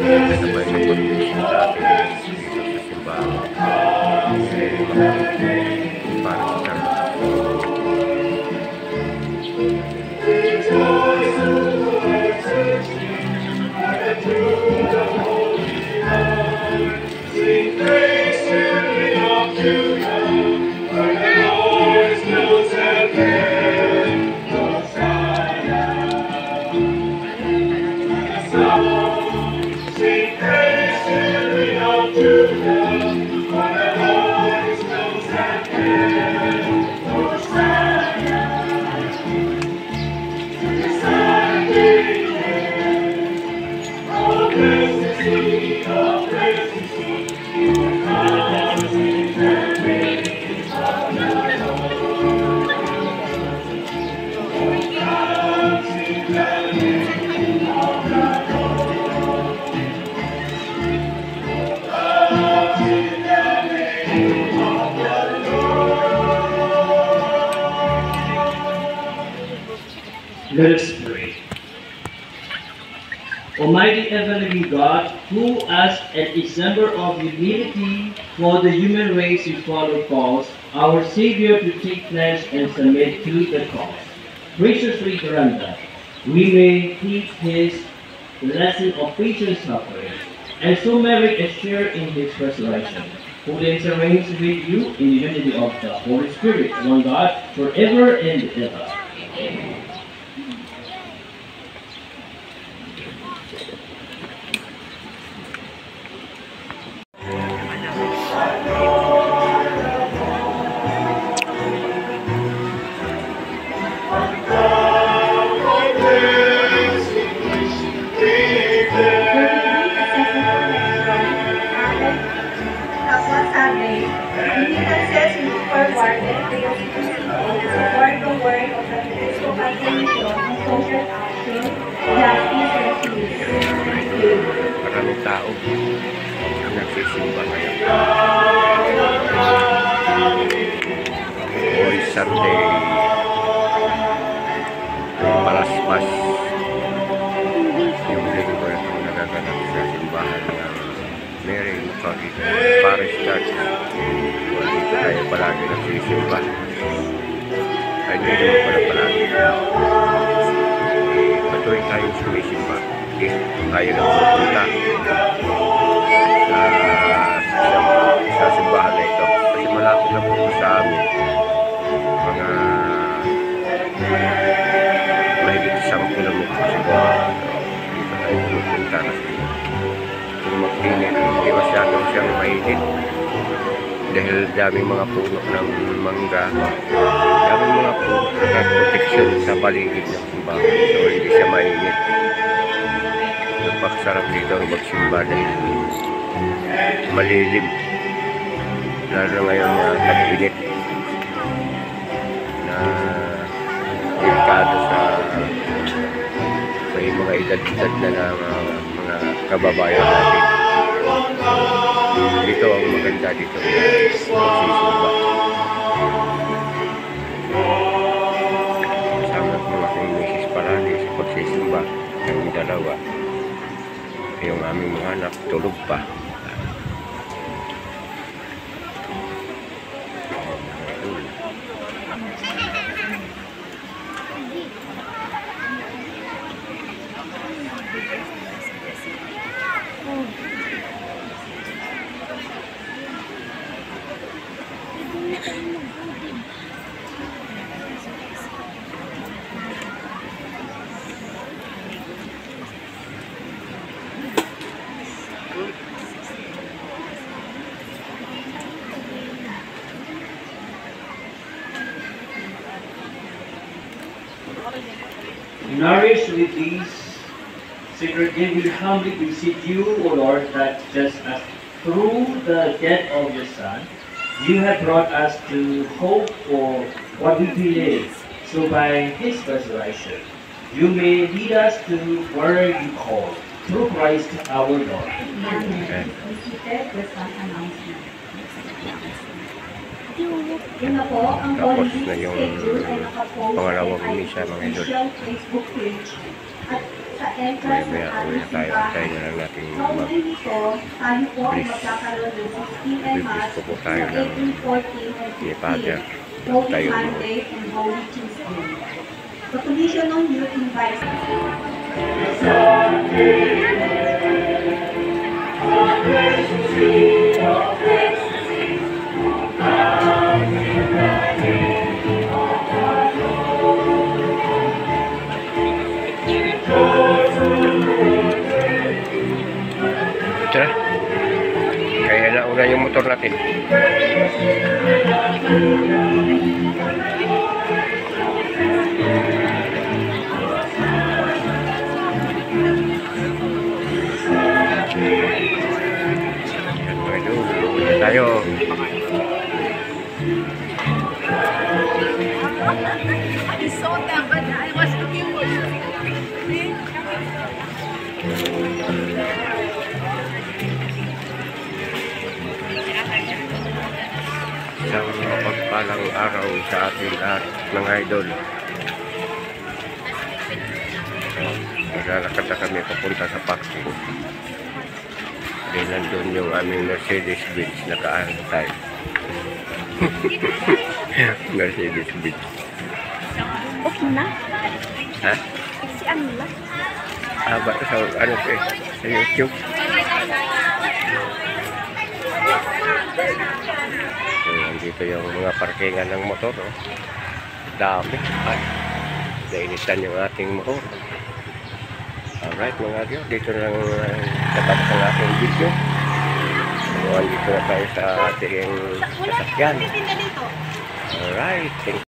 naman yung pag-mission natin dito sa simbahan. Para sa Let us pray. Almighty Heavenly God, who as an example of humility for the human race you followed calls our Savior to take flesh and submit to the cross, graciously grant that we may teach His lesson of patient suffering, and so merit a share in His resurrection, who then reigns with you in the unity of the Holy Spirit, one God, forever and ever. Amen. Maraming tao ang nagsisimba ngayon. Hoy Sunday, palaspas yung linggo na itong nagaganap sa simbahan ng Mary Immaculate Parish Church. Dito tayo palagi nagsisimba. Ay dito mo pala palagi. Patuloy tayong sumisimba. Tayo na pupunta sa simbahan na ito kasi malapit na po sa amin mga mahigit 10 kilometro siguro. Dito tayo pupunta kasi kung mag-init hindi masyadong siyang mainit dahil daming mga puno ng mangga, daming mga puno na protection sa paligid ng simbahan, so hindi siya mainit. Napakasarap dito magsimba dahil malilim, lalo ngayon na tag-init na delikado sa may mga edad-edad na mga kababayan natin. Dito ang maganda dito magsisimba. Kasama ko aking misis parali sa pagsisimba ng dalawa. Yung aming mga anak tulog pa. Nourished with these sacred gifts, we humbly beseech you, O Lord, that just as through the death of your Son, you have brought us to hope for what we believe. So by His resurrection, you may lead us to where you call, through Christ our Lord. Amen. Tapos na yung pangalawang misa, mga idol. At sa sa entrance ng Maya-maya uwi aming na tayo. Antayin simbahan. na lang natin Following nito, tayo po ay Please. magkakaroon ng 16 and Mass Bibis po sa tayo ng 18, 14, and ni Father. 15, Holy Tayo doon. Monday and Holy Tuesday. The Commission on Youth invites Tara. Kaya nauna yung motor natin. Yan mga idol. Uwi na tayo. I saw them, but I was looking for you. Isang mapagpalang araw sa ating lahat mga idol. Maglalakad na kami papunta sa parking. Dahil nandun yung aming Mercedes Benz nakaantay. Mercedes Benz. Okay na? Ha? Si ano lang? Haba sa ano ko eh, sa YouTube. So, andito yung mga parkingan ng motor. Oh. Dami. Ay, nainitan yung ating motor. Alright mga idol, dito na lang tatapos ang ating video. So, andito na tayo sa ating sasakyan. Tinda dito. Alright, thank